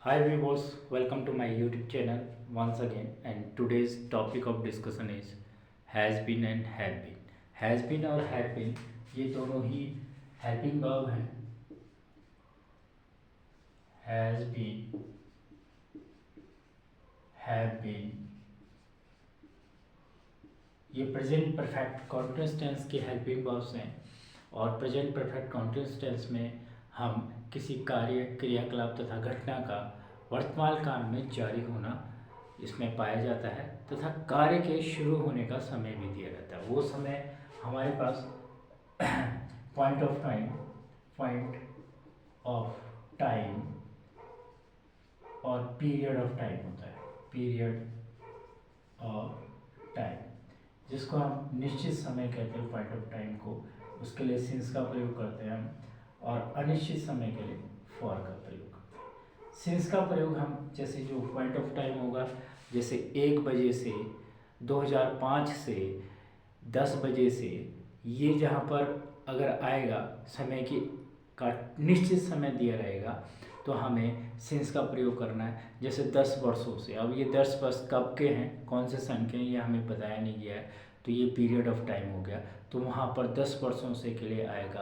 Hi viewers, welcome to my YouTube channel once again, and today's topic of discussion is has been and have been. Has been और have been ये दोनों ही helping verb हैं. Has been, have been ये present perfect continuous tense के helping verbs हैं और present perfect continuous tense में हम किसी कार्य क्रियाकलाप तथा घटना का वर्तमान काल में जारी होना इसमें पाया जाता है तथा कार्य के शुरू होने का समय भी दिया जाता है। वो समय हमारे पास पॉइंट ऑफ टाइम और पीरियड ऑफ टाइम होता है। पीरियड ऑफ टाइम जिसको हम निश्चित समय कहते हैं पॉइंट ऑफ टाइम को, उसके लिए सिंस का प्रयोग करते हैं हम, और अनिश्चित समय के लिए फॉर का प्रयोग करते हैं। सिंस का प्रयोग हम जैसे जो पॉइंट ऑफ टाइम होगा, जैसे 1 बजे से 2005 से 10 बजे से, ये जहाँ पर अगर आएगा समय की का निश्चित समय दिया रहेगा तो हमें सिंस का प्रयोग करना है। जैसे 10 वर्षों से, अब ये 10 वर्ष कब के हैं, कौन से सन के हैं, ये हमें बताया नहीं गया है, तो ये पीरियड ऑफ टाइम हो गया। तो वहाँ पर 10 वर्षों से के लिए आएगा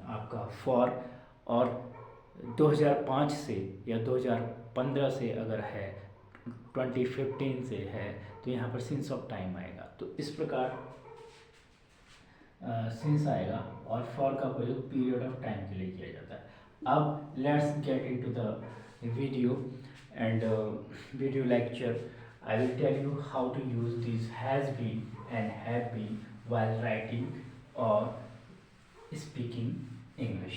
आपका फॉर, और 2005 से या 2015 से अगर है, 2015 से है, तो यहाँ पर सिंस ऑफ टाइम आएगा। तो इस प्रकार सिंस आएगा और फॉर का प्रयोग पीरियड ऑफ टाइम के लिए किया जाता है। अब let's get into the video and video lecture. I will tell you how to use this has been and have been while writing और स्पीकिंग इंग्लिश।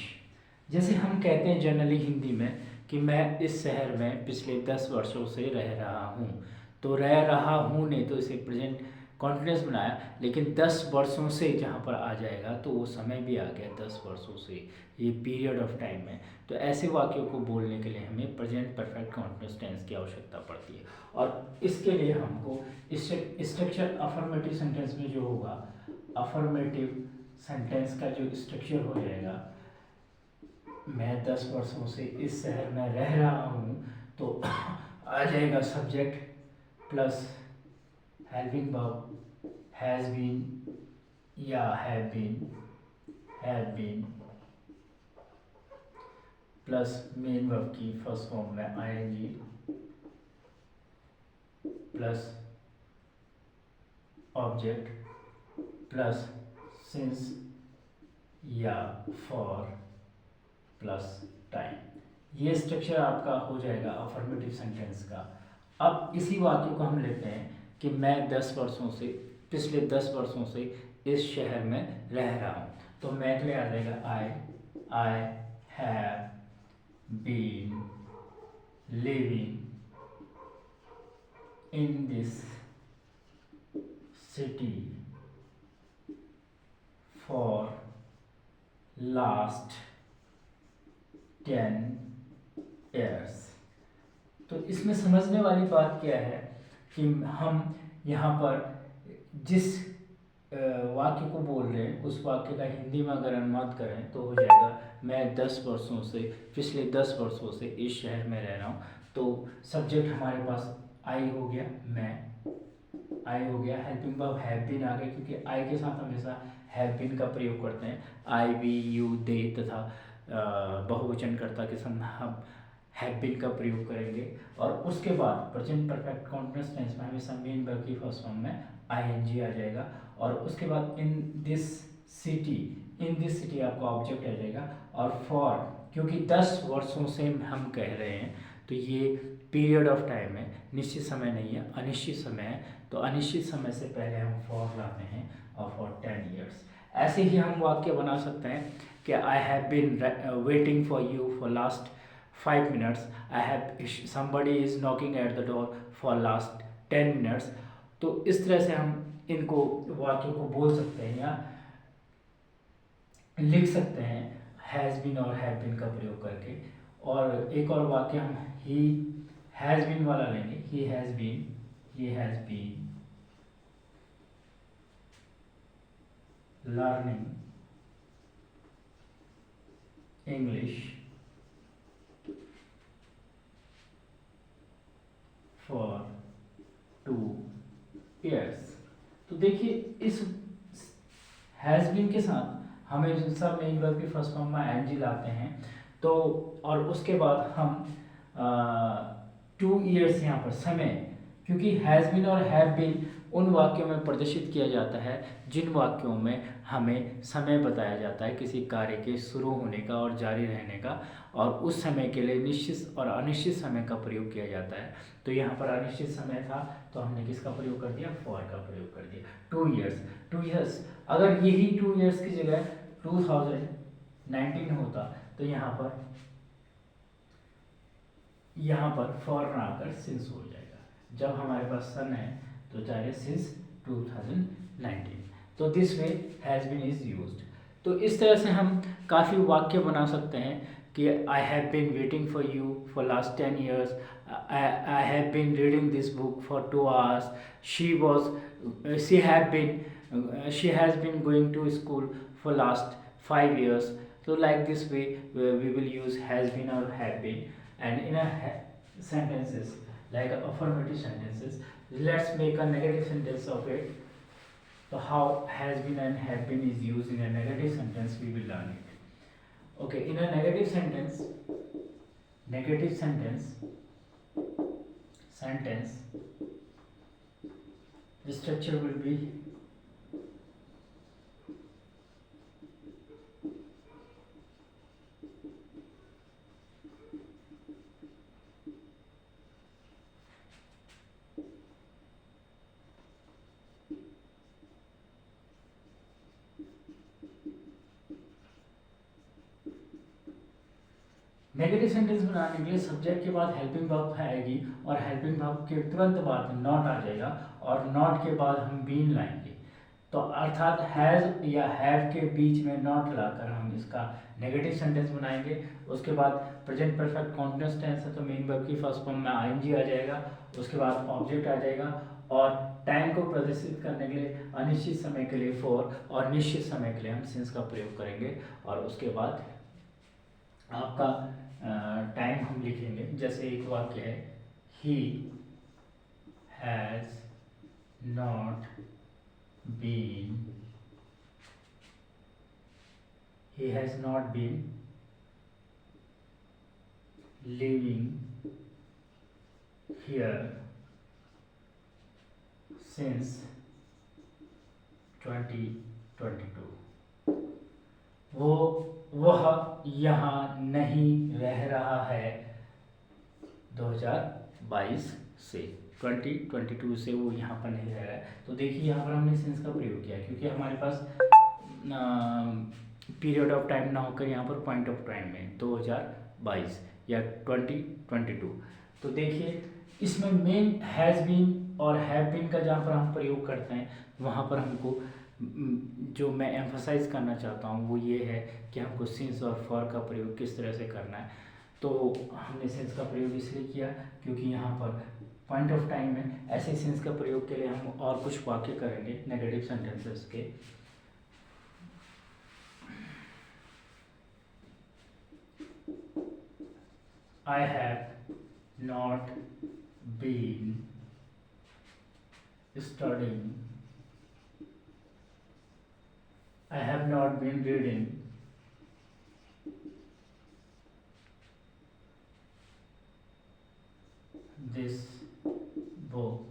जैसे हम कहते हैं जनरली हिंदी में कि मैं इस शहर में पिछले 10 वर्षों से रह रहा हूँ, तो रह रहा हूँ ने तो इसे प्रेजेंट कॉन्टिन्यूस बनाया, लेकिन 10 वर्षों से जहाँ पर आ जाएगा तो वो समय भी आ गया 10 वर्षों से, ये पीरियड ऑफ टाइम है। तो ऐसे वाक्यों को बोलने के लिए हमें प्रेजेंट परफेक्ट कॉन्टिन्यूस टेंस की आवश्यकता पड़ती है, और इसके लिए हमको स्ट्रक्चर अफर्मेटिव सेंटेंस में जो होगा, अफर्मेटिव सेंटेंस का जो स्ट्रक्चर हो जाएगा, मैं 10 वर्षों से इस शहर में रह रहा हूँ, तो आ जाएगा subject plus helping verb has been या have been plus main verb की फर्स्ट फॉर्म में ING plus object plus since या फॉर प्लस टाइम। ये स्ट्रक्चर आपका हो जाएगा अफर्मेटिव सेंटेंस का। अब इसी वाक्य को हम लेते हैं कि मैं 10 वर्षों से, पिछले 10 वर्षों से इस शहर में रह रहा हूँ, तो मैं के लिए आ जाएगा I have been living in this city for last 10 years। तो इसमें समझने वाली बात क्या है कि हम यहाँ पर जिस वाक्य को बोल रहे हैं उस वाक्य का हिंदी में अगर अनुवाद करें तो हो जाएगा मैं 10 वर्षों से, पिछले 10 वर्षों से इस शहर में रह रहा हूँ। तो सब्जेक्ट हमारे पास आई हो गया, मैं आई हो गया, हेल्पिंग वर्ब हैव बीन आ गया, क्योंकि आई के साथ हमेशा हैव बीन का प्रयोग करते हैं। आई, वी, यू, दे तथा बहुवचनकर्ता के साथ हम हैव बीन का प्रयोग करेंगे। और उसके बाद प्रेजेंट परफेक्ट कॉन्टिन्यूअस टेंस में हमेशा मेन वर्ब की फर्स्ट फॉर्म में आईएनजी आ जाएगा, और उसके बाद इन दिस सिटी आपका ऑब्जेक्ट आ जाएगा। और फॉर, क्योंकि 10 वर्षों से हम कह रहे हैं तो ये पीरियड ऑफ टाइम है, निश्चित समय नहीं है, अनिश्चित समय है, तो अनिश्चित समय से पहले हम फॉर लाते हैं, और फॉर 10 years। ऐसे ही हम वाक्य बना सकते हैं कि I have been waiting for you for last 5 minutes, I have, somebody is knocking at the door for last 10 minutes। तो इस तरह से हम इनको वाक्यों को बोल सकते हैं या लिख सकते हैं हैज़ बीन और हैव बीन का प्रयोग करके। और एक और वाक्य हम ही हैज़ बीन वाला लेंगे, he has been learning English years. तो देखिए इस हैज़ बीन के साथ हमें सब मेन वर्ब की फर्स्ट फॉर्म में आईएनजी लाते हैं, तो और उसके बाद हम 2 ईयर्स यहाँ पर समय, क्योंकि हैज़ बीन और हैव बीन उन वाक्यों में प्रदर्शित किया जाता है जिन वाक्यों में हमें समय बताया जाता है किसी कार्य के शुरू होने का और जारी रहने का, और उस समय के लिए निश्चित और अनिश्चित समय का प्रयोग किया जाता है। तो यहाँ पर अनिश्चित समय था तो हमने किसका प्रयोग कर दिया, फॉर का प्रयोग कर दिया। 2 ईयर्स, 2 ईयर्स, अगर यही 2 ईयर्स की जगह 2019 होता तो यहाँ पर फॉर ना आकर सिंस हो जाएगा। जब हमारे पास सन है तो चाहिए सिंस 2019। तो this way has been is used. तो इस तरह से हम काफ़ी वाक्य बना सकते हैं कि I have been waiting for you for last 10 years, I have been reading this book for 2 hours, she has been going to school for last 5 years. So like this way we will use has been or have been. And in a sentences like affirmative sentences, let's make a negative sentence of it. So how has been and have been is used in a negative sentence, we will learn it. Okay, in a negative sentence the structure will be negative sentence बनाने के लिए subject के बाद helping verb आएगी और helping verb के तुरंत बाद नॉट आ जाएगा और नॉट के बाद हम बीन लाएंगे। तो अर्थात हैज़ या हैव के बीच में नॉट लाकर हम इसका नेगेटिव सेंटेंस बनाएंगे। उसके बाद प्रेजेंट परफेक्ट कॉन्टिन्यूअस टेंस है तो मेन वर्ब की फर्स्ट फॉर्म में आईएनजी आ जाएगा, उसके बाद ऑब्जेक्ट आ जाएगा और टाइम को प्रदर्शित करने के लिए अनिश्चित समय के लिए फॉर और निश्चित समय के लिए हम सिंस का प्रयोग करेंगे। और उसके बाद आपका टाइम हम लिखेंगे। जैसे एक वाक्य है he has not been living here since 2022। वह यहाँ नहीं रह रहा है 2022 से, 2022 से वो यहाँ पर नहीं रह रहा है। तो देखिए यहाँ पर हमने सिंस का प्रयोग किया है क्योंकि हमारे पास पीरियड ऑफ टाइम ना होकर यहाँ पर पॉइंट ऑफ टाइम में 2022 या 2022। तो देखिए इसमें मेन हैज़ बीन और हैव बीन का जहाँ पर हम प्रयोग करते हैं वहाँ पर हमको जो मैं एम्फसाइज करना चाहता हूँ वो ये है कि हमको सिंस और फॉर का प्रयोग किस तरह से करना है। तो हमने सिंस का प्रयोग इसलिए किया क्योंकि यहाँ पर पॉइंट ऑफ टाइम में ऐसे सिंस का प्रयोग के लिए हम और कुछ वाक्य करेंगे नेगेटिव सेंटेंसेस के। I have not been studying, I have not been reading this book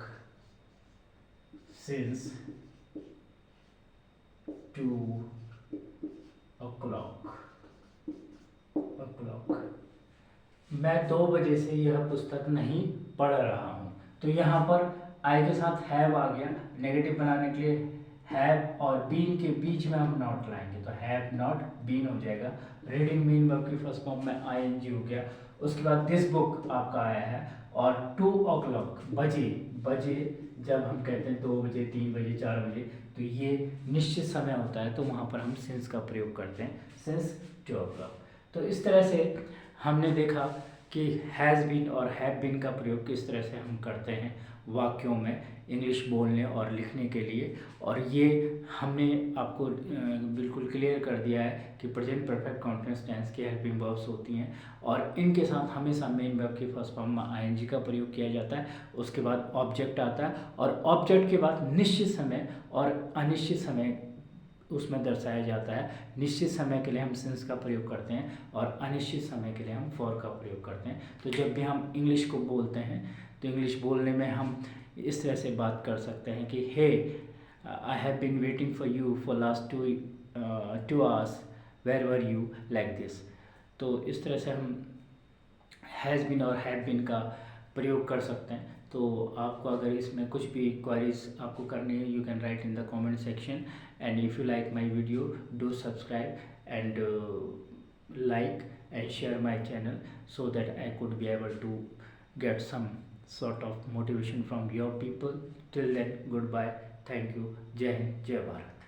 since 2 o'clock। मैं 2 बजे से यह पुस्तक नहीं पढ़ रहा हूँ। तो यहाँ पर आई के साथ हैव आ गया, नेगेटिव बनाने के लिए हैव और बीन के बीच में हम नॉट लाएंगे तो हैव नॉट बीन हो जाएगा। रीडिंग मेन वर्ब की फर्स्ट फॉर्म में आईएनजी हो गया। उसके बाद दिस बुक आपका आया है और 2 o'clock बजे जब हम कहते हैं 2 बजे 3 बजे 4 बजे तो ये निश्चित समय होता है तो वहाँ पर हम सिंस का प्रयोग करते हैं, सिंस 2 o'clock। तो इस तरह से हमने देखा कि हैज़ बीन और हैव बीन का प्रयोग किस तरह से हम करते हैं, वाक्यों में इंग्लिश बोलने और लिखने के लिए। और ये हमने आपको बिल्कुल क्लियर कर दिया है कि प्रेजेंट परफेक्ट कॉन्टिन्यूअस टेंस की हेल्पिंग वर्ब्स होती हैं और इनके साथ हमेशा मेन वर्ब के फर्स्ट फॉर्म में आईएनजी का प्रयोग किया जाता है। उसके बाद ऑब्जेक्ट आता है और ऑब्जेक्ट के बाद निश्चित समय और अनिश्चित समय उसमें दर्शाया जाता है। निश्चित समय के लिए हम सिंस का प्रयोग करते हैं और अनिश्चित समय के लिए हम फॉर का प्रयोग करते हैं। तो जब भी हम इंग्लिश को बोलते हैं तो इंग्लिश बोलने में हम इस तरह से बात कर सकते हैं कि hey I have been waiting for you for last 2 hours, where were you, like this. तो इस तरह से हम हैज़ बीन और हैव बीन का प्रयोग कर सकते हैं। तो आपको अगर इसमें कुछ भी क्वेरीज आपको करनी है, you can write in the comment section. And if you like my video, do subscribe and like and share my channel so that I could be able to get some sort of motivation from your people. Till then, goodbye, thank you, Jai Hind, Jai Bharat.